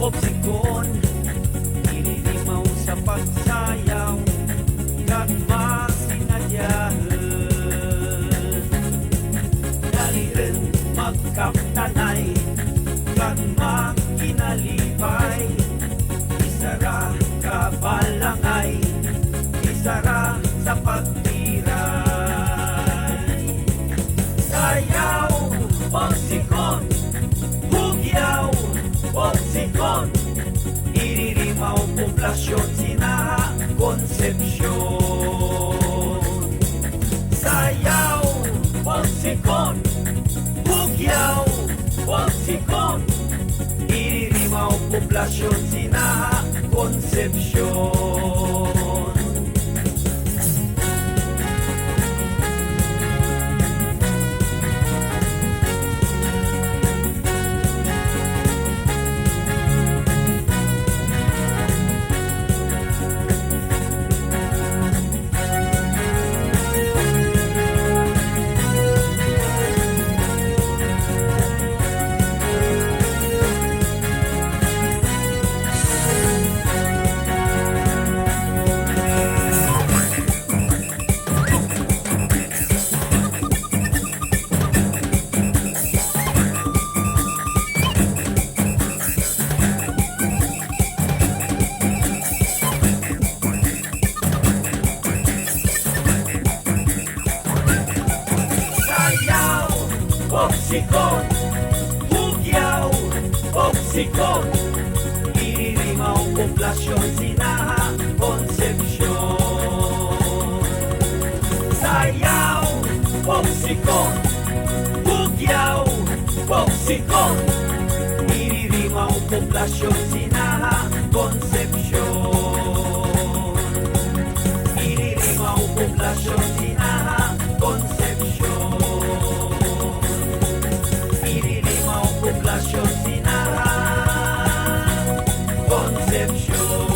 popsikon, inilimaw sa pagsayaw, gagma sinadyahan. Dali rin magkaptanay, gagma kinalipay, isara kabalangay, isara sa pagtiray. Sayaw, popsikon, hugyaw, popsikon, iririmaw poblasyon, sinaha, konsepsyon. Sayaw, popsikon, hugyaw, popsikon, iririmaw poblasyon, sinaha, konsepsyon. Popsikon, hugyaw, popsikon, iririmaw poblasyon, sinaha, konsepsyon. Sayaw, popsikon, hugyaw, popsikon, iririmaw poblasyon, sinaha, konsepsyon. Iririmaw poblasyon, sinaha, konsepsyon. Poblasyon, sinaha, konsepsyon.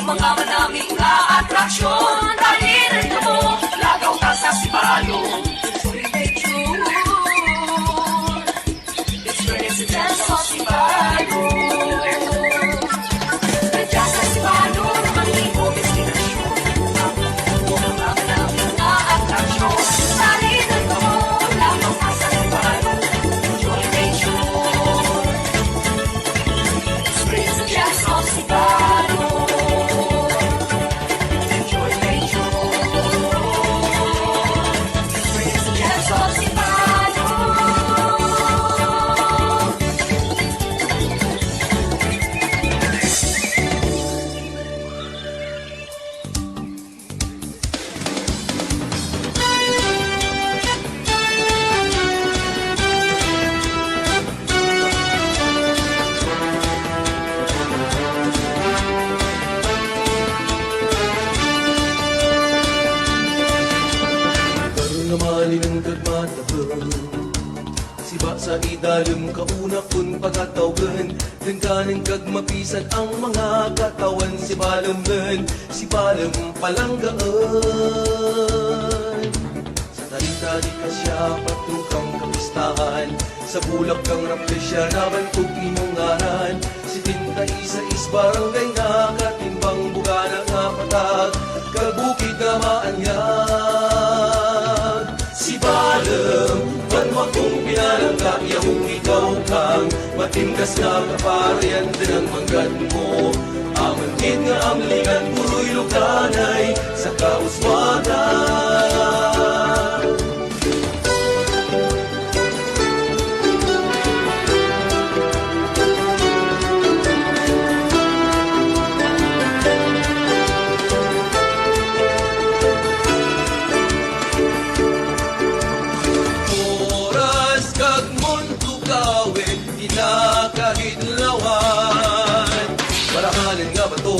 mga manaming na atraksyon. Dahil ito mo, lagaw ka sa Sibalong. Experience the dance of Sibalong. Nandiyan sa Sibalong, ang libong destinasyon. Mga manaming na atraksyon. Dahil ito mo, lagaw ka sa Sibalong. Enjoy nature. Experience the dance of Sibalong. Enjoy nature. Experience the dance of Sibalong. Karon naman ng kagmatabang siba sa idalom kauna kun pagatawagan dengkaning kagmapisan ang mga katawan si balamben si balam palanggaan sa talita di ka siya patukang kapistahan sa bulak kang rapresya nabantog imong ngaran si tinta isa is barangay nga katimbang bugana nga patag kagbukid nga maanyag si balam banwa kong pinalangga iyong ikaw kang matingkas nga kaparayan din ang manggad mo amangkit nga amlingan puro'y luganay sa kauswagan. Oras kag mundo kawe kinakahidlawan marahanin nga bato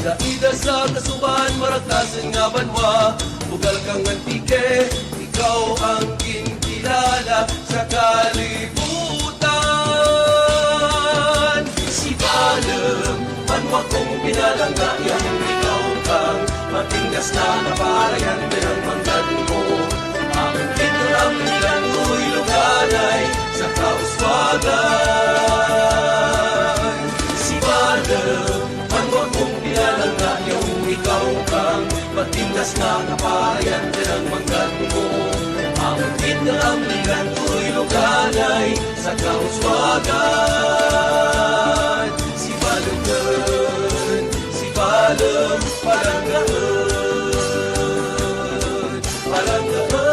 daida sa kasuban maragtasan nga banwa bugal kang antike ikaw ang kinkilala sa kalibutan si balam banwa kong pinalangga iyong ikaw kang matinggas na naparayan din ang manggad mo ang ilang ko'y luganay sa kauswagan. Si Balam, manwag mong pinalangga yung ikaw kang matindas na kaparayan din ang manggad mo. Ang ilang ko'y luganay sa kauswagan. Si Balam, palanggaan, palanggaan.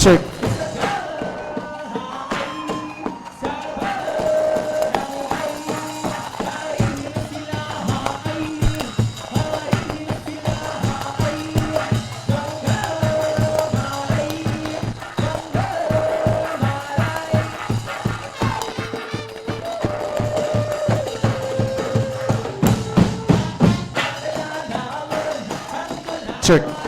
Check. Check.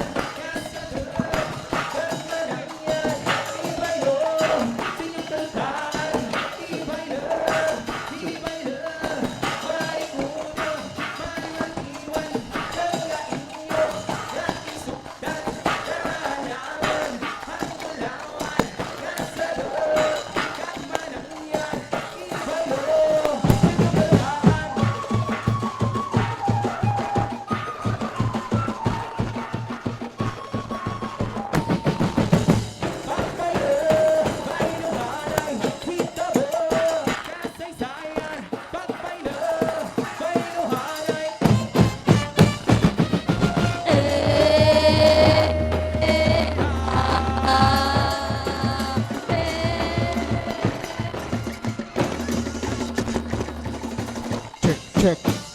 Check.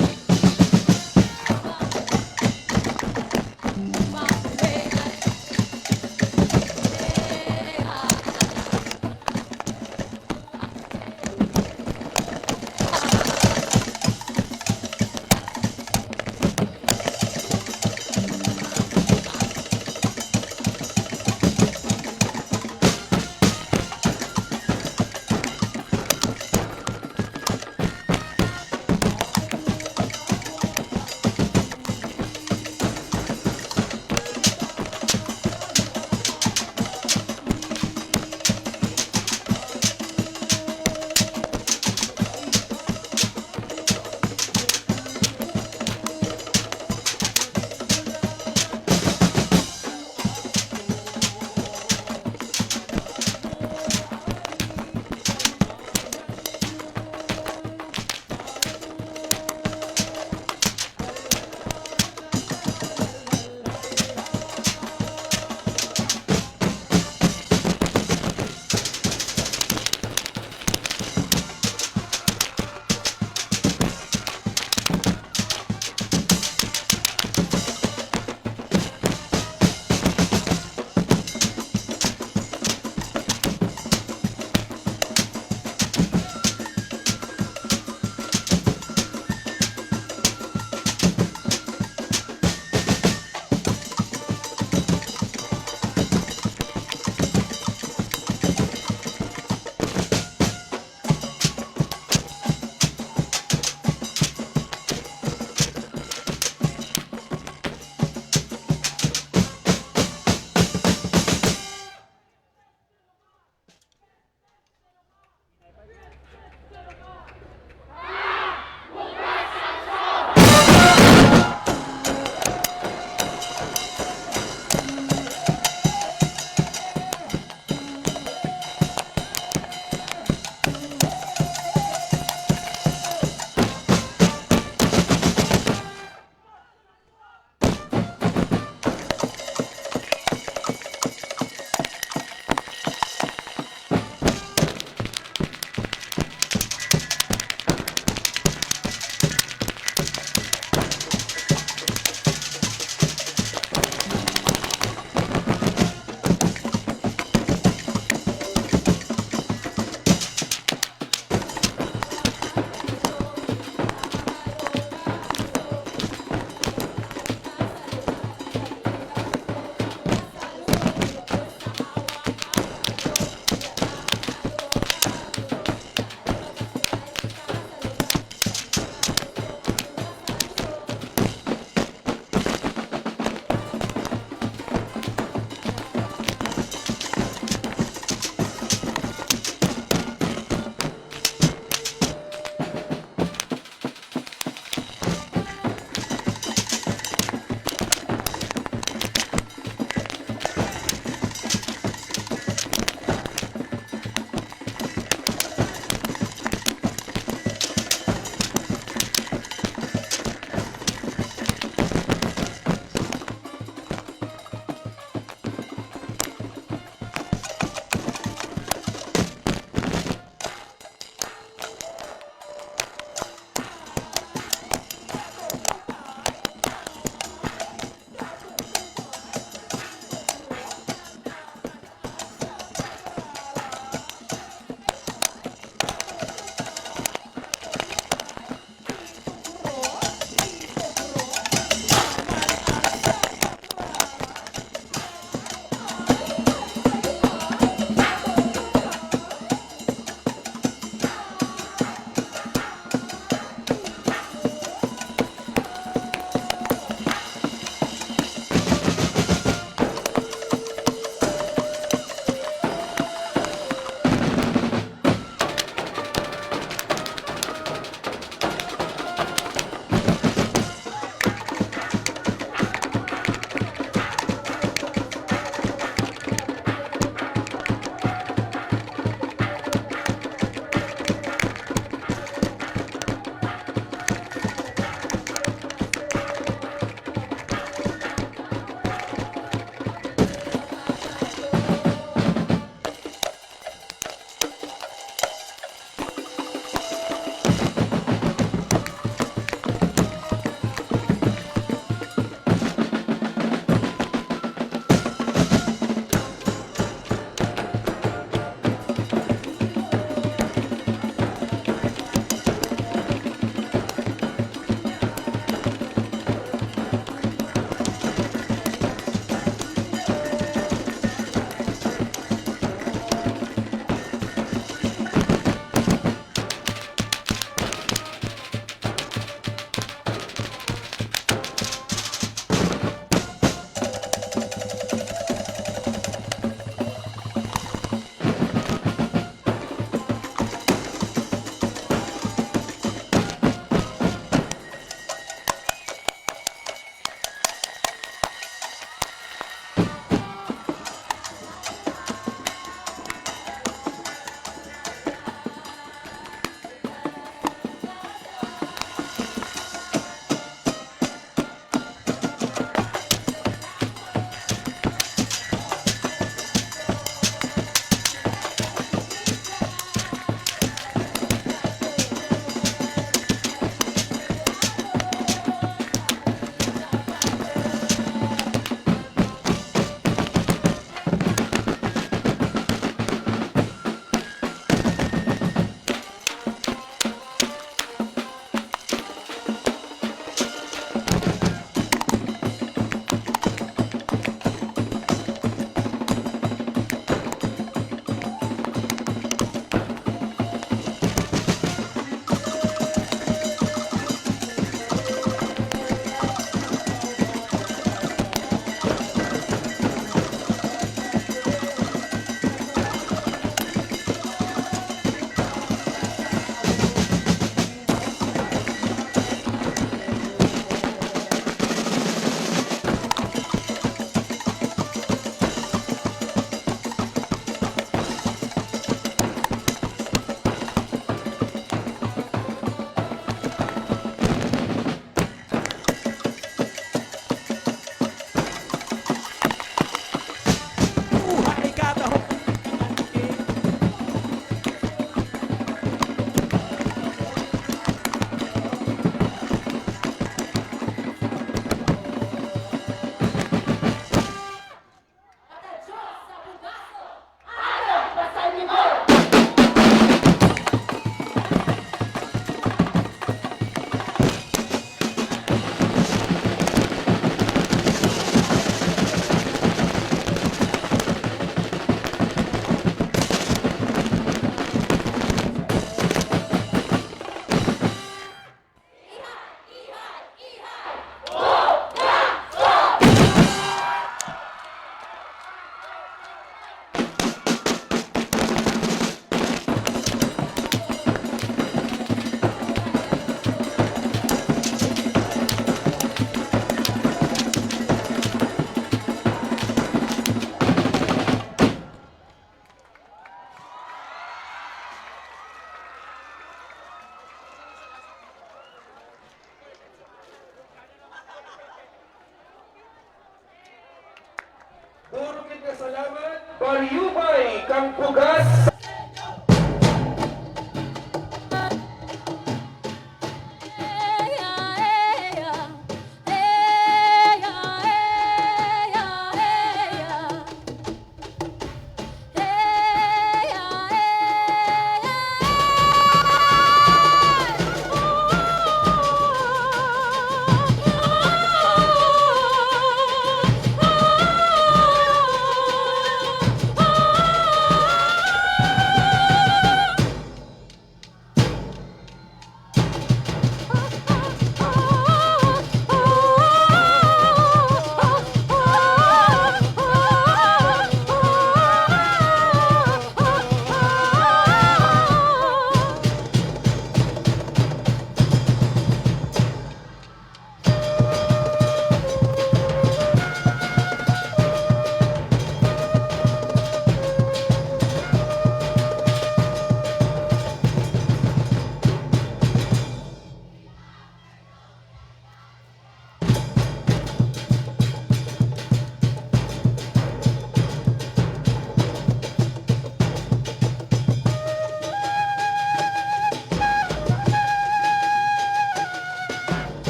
Puro kita salamat. Pariyubay kang pugas.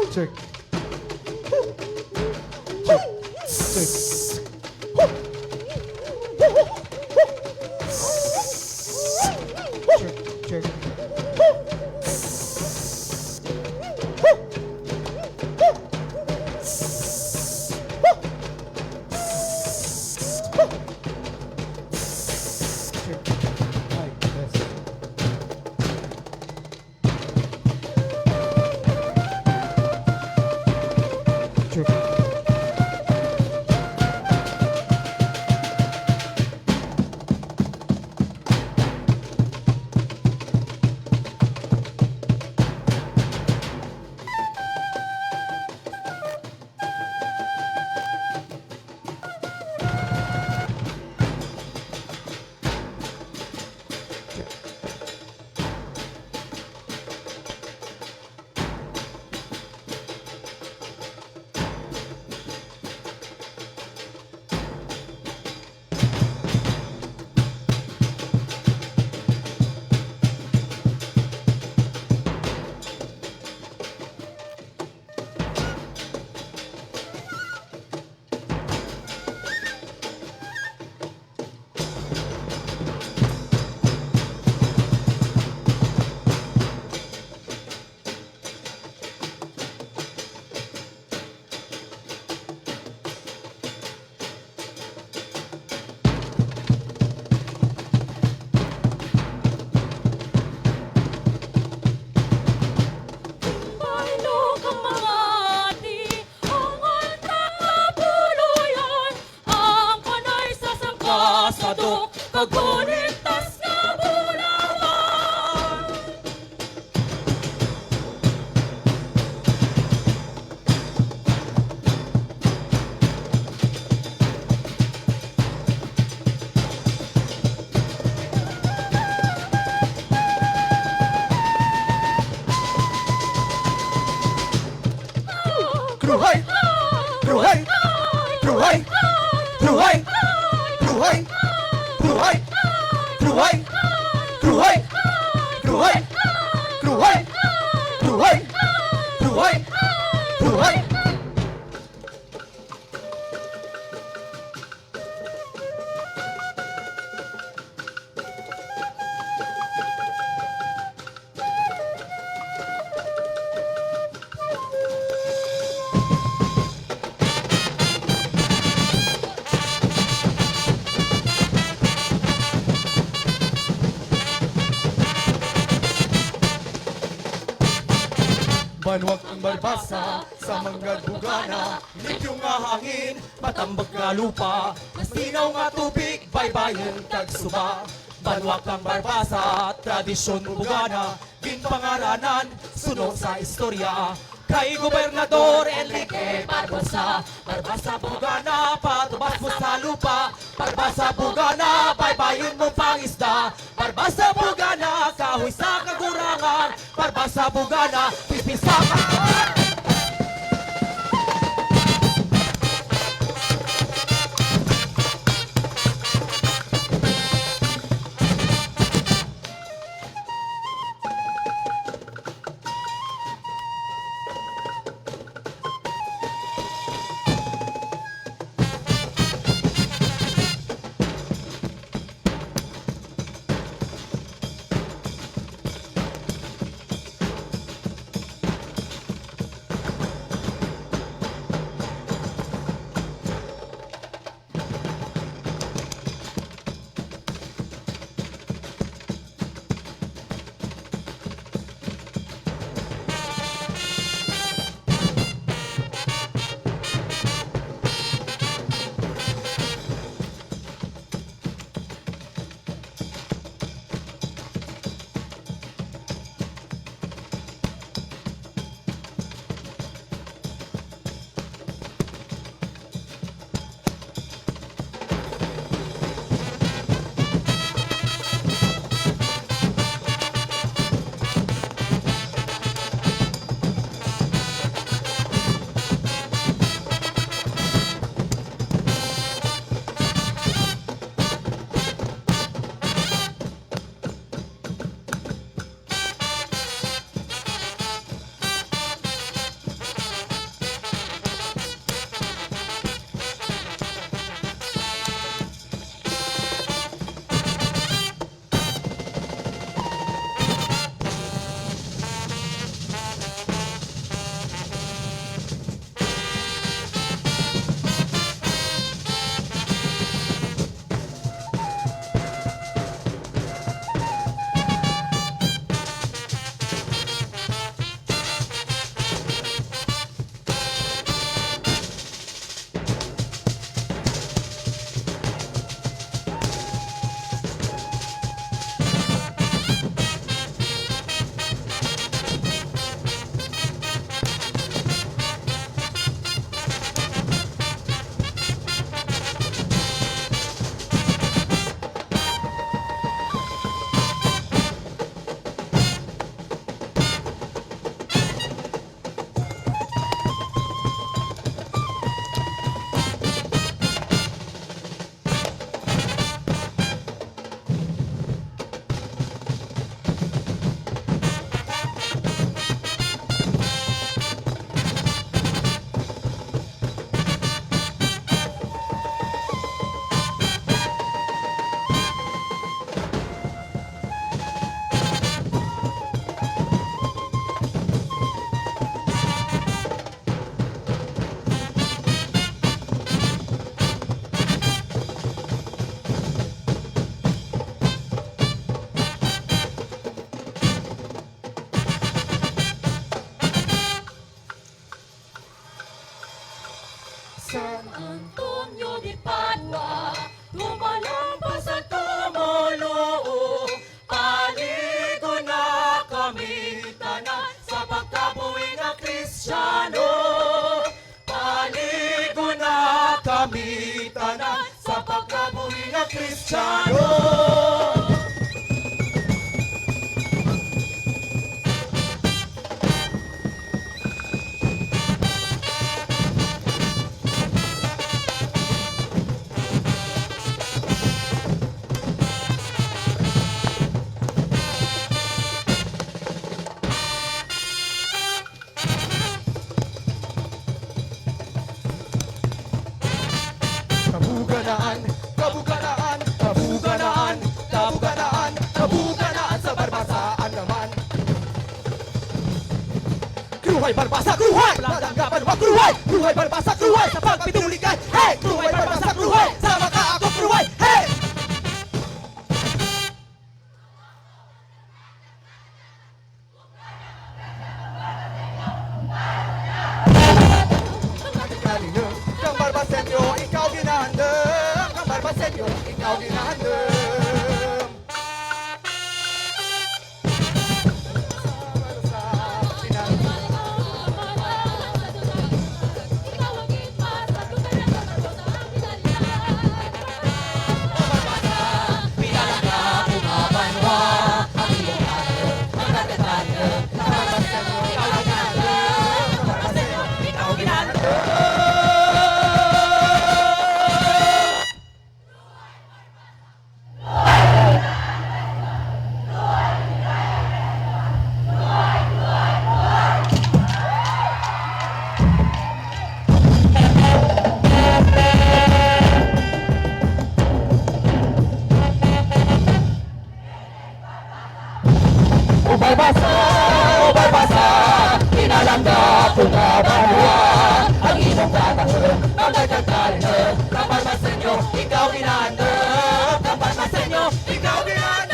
Check. Check. Pagkunintas nga bulawan. Kruhay! Kruhay! Kruhay! Kruhay! Kruhay! Kruhay! Kruhay! Kruhay! Kruhay! Kruhay! Kruhay! Kruhay! Kruhay! Banwag ang barbasa sa manggad bugana, likyong nga hangin, matambag nga lupa, mastinaw nga tubig, baybayin kag suba. Banwag ang barbasa, tradisyon bugana, ginpangaranan, sunod sa istorya. Kay Gobernador Enrique Barbosa, Barbasa Bugana, patubas mo sa lupa. Barbasa Bugana, baybayin mo pangisda. Barbasa Bugana, kahoy sa kagurangan. Barbasa Bugana, pipisa ka. San Antonio de Padua, tumalong sa tumulong, paligo na kami tanan sa pagkabuhi ng Kristiyano. Paligo na kami tanan sa pagkabuhi ng Kristiyano. Kabuganaan, kabuganaan, kabuganaan, kabuganaan, kabuganaan sa barbasaan naman. Kruhay barbasa, kruhay! Langgaban wag kruhay! Kruhay barbasa, kruhay! Sa pagpituligan, hey! Kruhay barbasa, kruhay! Sa maka ako kruhay, hey! ikaw ginandam. Ubay basa, pinalangga po nga banwa. Ang imong tatahon, magkakakalinag. Kapal masenyo, ikaw ginandam. Kapal masenyo, ikaw ginandam.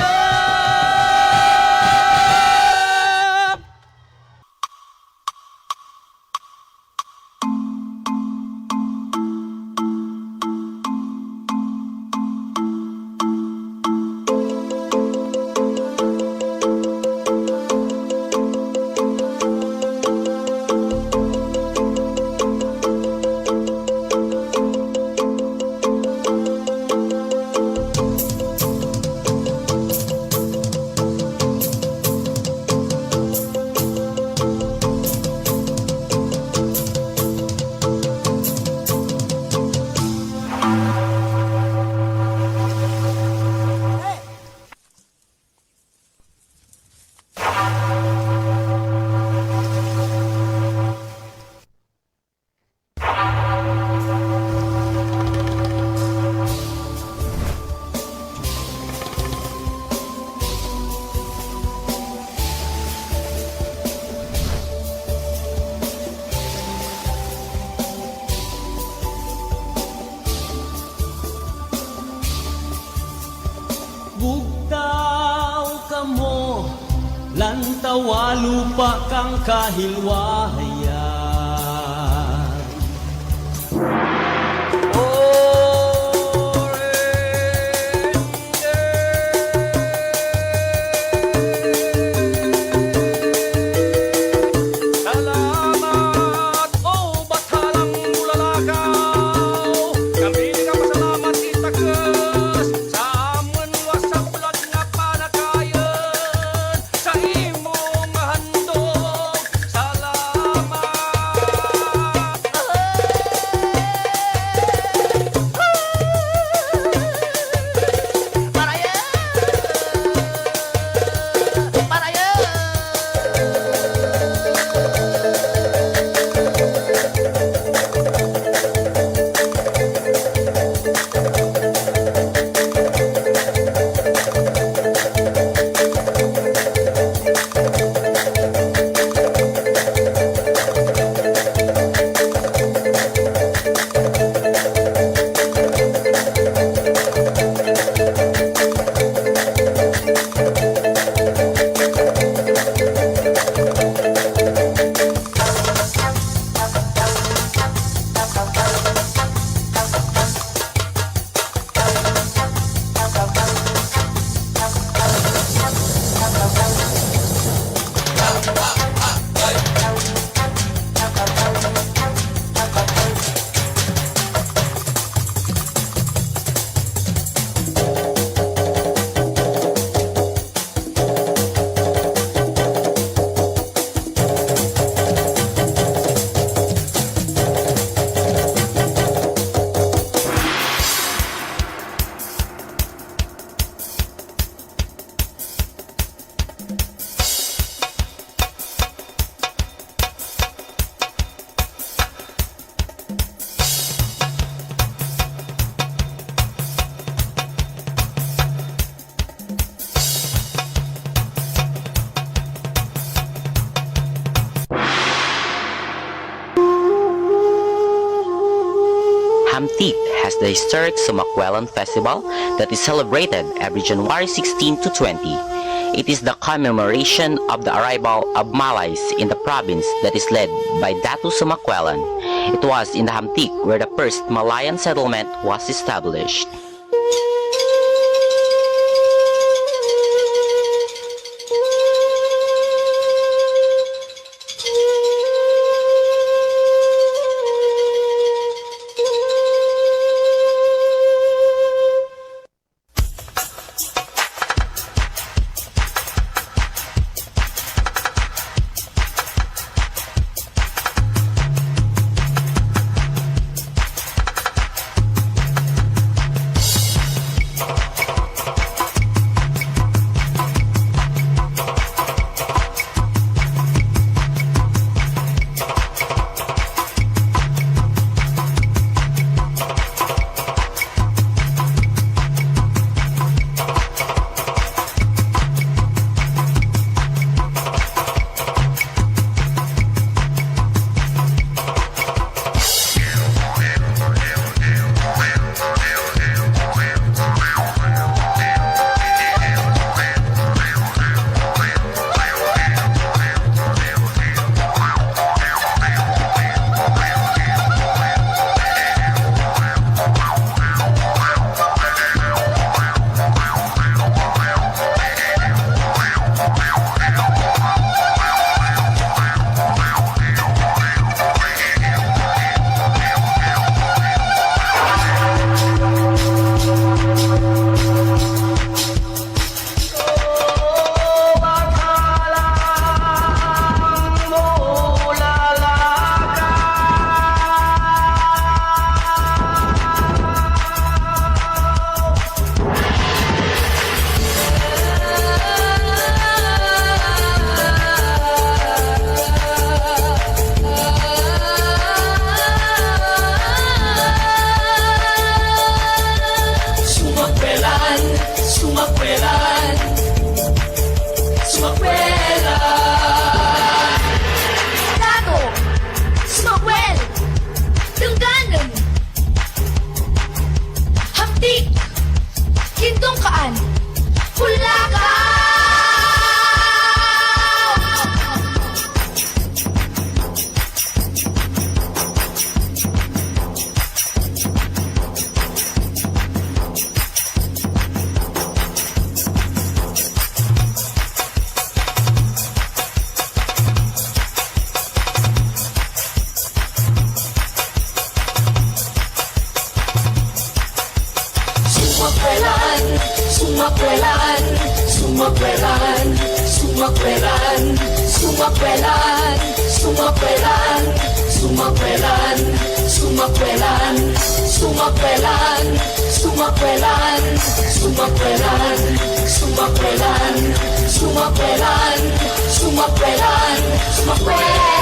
Bugtaw ka mo, lantawa lupa kang kahilwayan. Salamat, oh batalang bulalakaw. Kami nga pasalamat itakas sa amon sa bulag nga panakayan. Sa imong handog, salamat. Hamtik has the historic Sumakwelan Festival that is celebrated every January 16 to 20. It is the commemoration of the arrival of Malays in the province that is led by Datu Sumakwelan. It was in the Hamtik where the first Malayan settlement was established. sumakwelan, sumakwelan, sumakwelan, sumakwelan, sumakwelan, sumakwelan, sumakwelan, sumakwelan, sumakwelan, sumakwelan, sumakwelan, sumakwelan, sumakwelan, sumakwelan.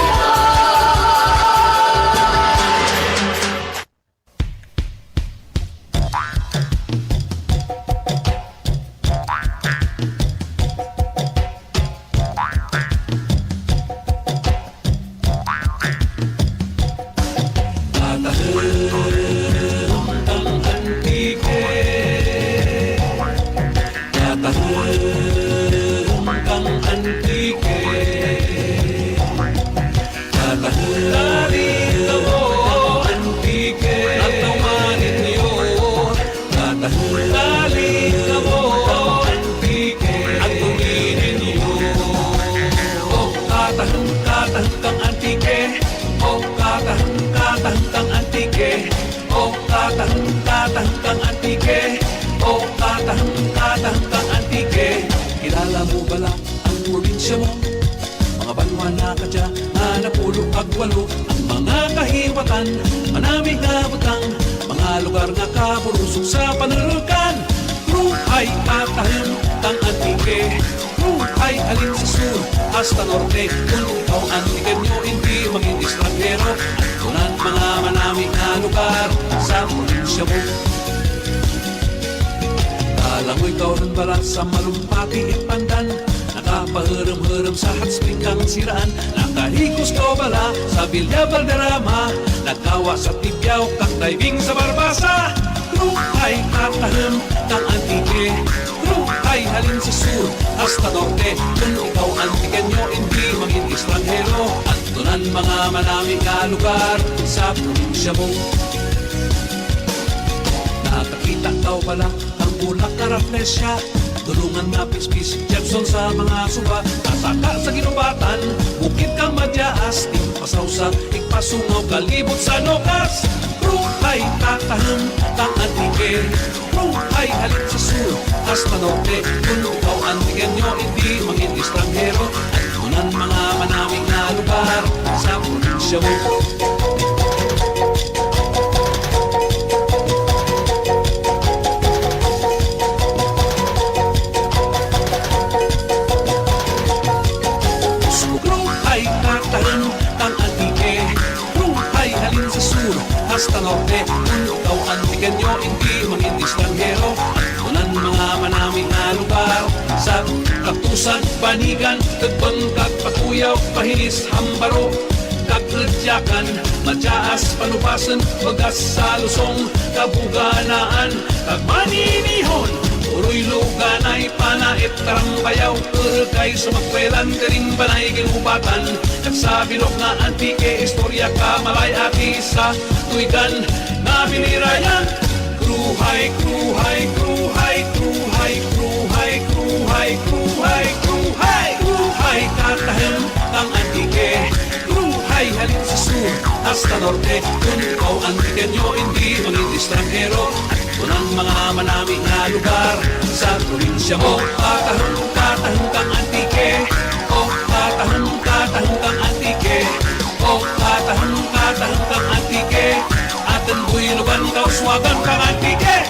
Kilala mo bala ang probinsya mo? Mga banwa na kadya na napulo agwalo. Ang mga kahiwatan, manaming nabutang, mga lugar na kaburusok sa panurukan. Kruhay katahim tang antike, kruhay alin sa sur hasta norte. Kung ikaw antiken nyo, hindi maging estranghero. Tunan mga manaming na lugar sa probinsya mo. Alam mo ikaw rin balat sa malumpati ipandan, nakapahiram-hiram sa hot spring kang siraan. Nakahikos ka bala sa Villa Valderrama, nagkawa sa Tibyaw kang diving sa Barbasa. Kruhay katahim kang antike, kruhay halin sa sur hasta norte. Kung ikaw antiken nyo, hindi maging estranghero. At tunan mga manaming na lugar sa probinsya mo. Nakakita ka pala bulak na raflesya, tulungan na pispis Jepson sa mga suba. Kasaka sa ginubatan, bukid kang madyaas, timpasaw sa ikpasungaw, kalibot sa nokas. Kruhay katahim kang antike, kruhay halin sa sur hasta norte. Kung ikaw antiken nyo, hindi maging estranghero. At tunan mga manaming na lugar sa probinsya mo. Hasta norte, kung ikaw antiken nyo, hindi maging estranghero. At tunan mga manaming na lugar sa Katusan, Banigan, Tagpang, Kagpatuyaw, Pahilis, Hambaro, Kagladyakan, Madyaas, Panupasan, Bagas sa Lusong, Kabuganaan, Kagmaninihon, Uroy luganay, panait, tarambayaw, Urkay, sumakwelan, karing banay, ginubatan. Nagsabilok na antike, istorya ka, Malay-Ati sa tuigan na Binirayan. Kruhay, kruhay, kruhay, kruhay, kruhay, kruhay, kruhay, kruhay, kruhay katahim kang antike, kruhay halin sa sur hasta norte. Kung ikaw antiken nyo, hindi maging estranghero. Tunang mga manaming na lugar sa probinsya mo. Katahim kang antike, oh katahim kang antike, oh katahim kang antike. Atin buhay lugan kau swagan kang antike.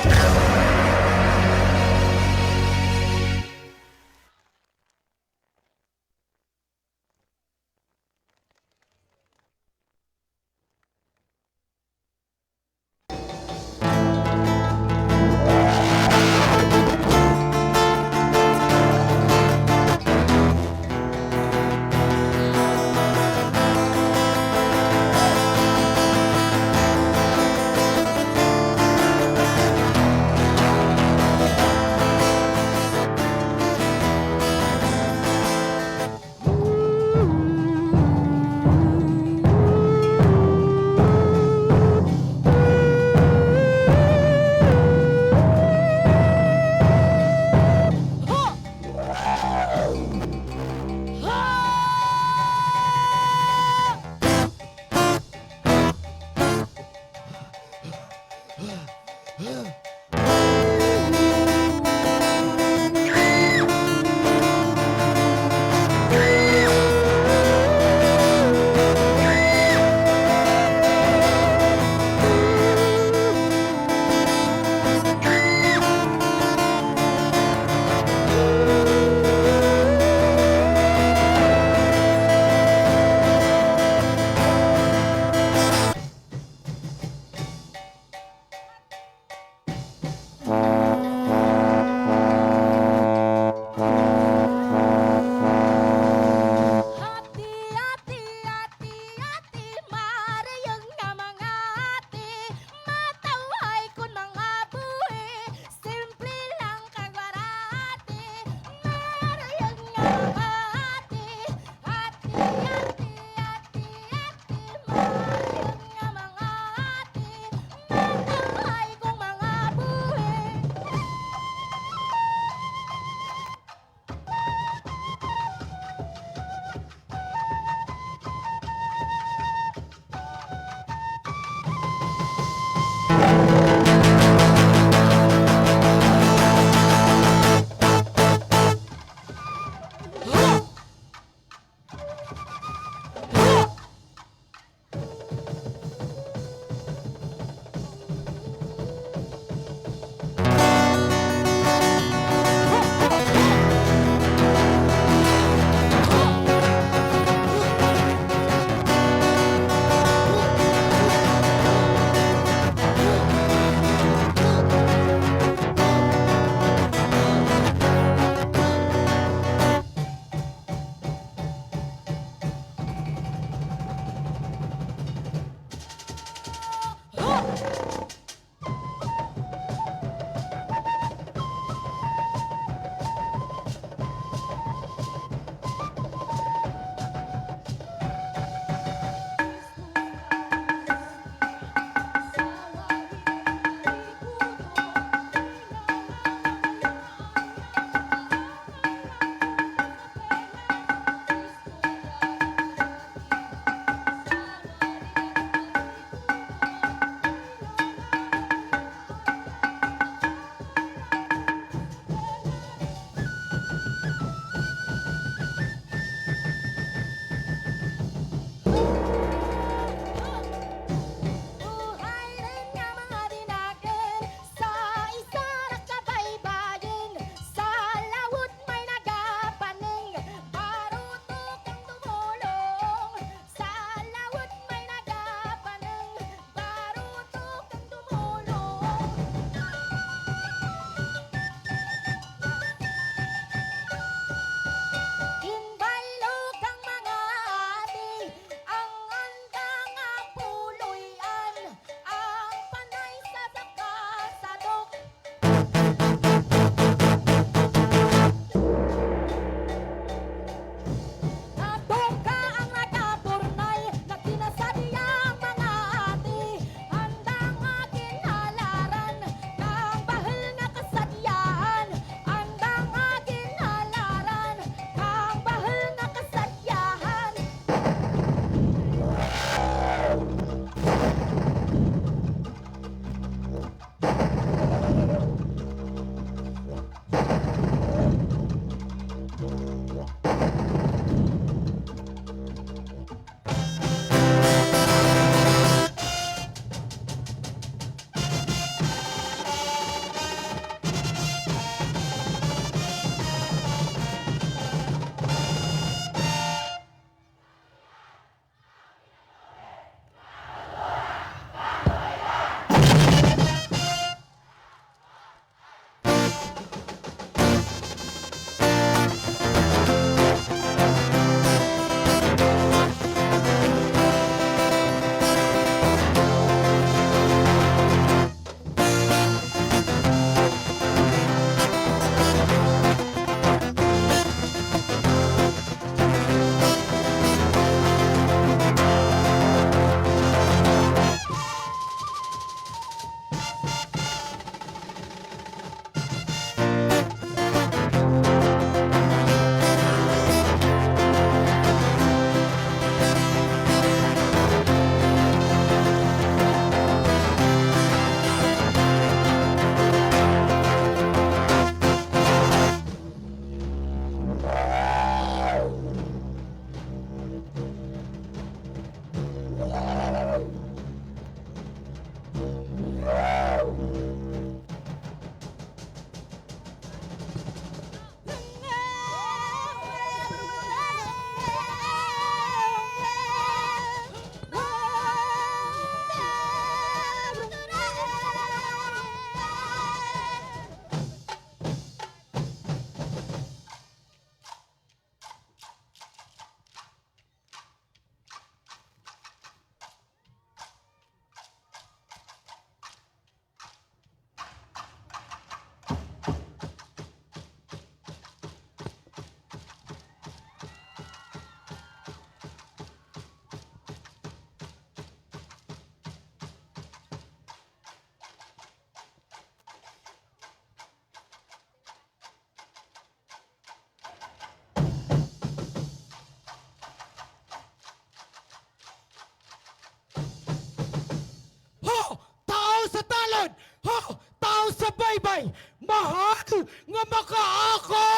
mahal nga makaako.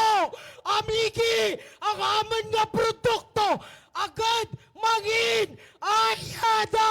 Amigi, ang aman nga produkto agad mangin ayada.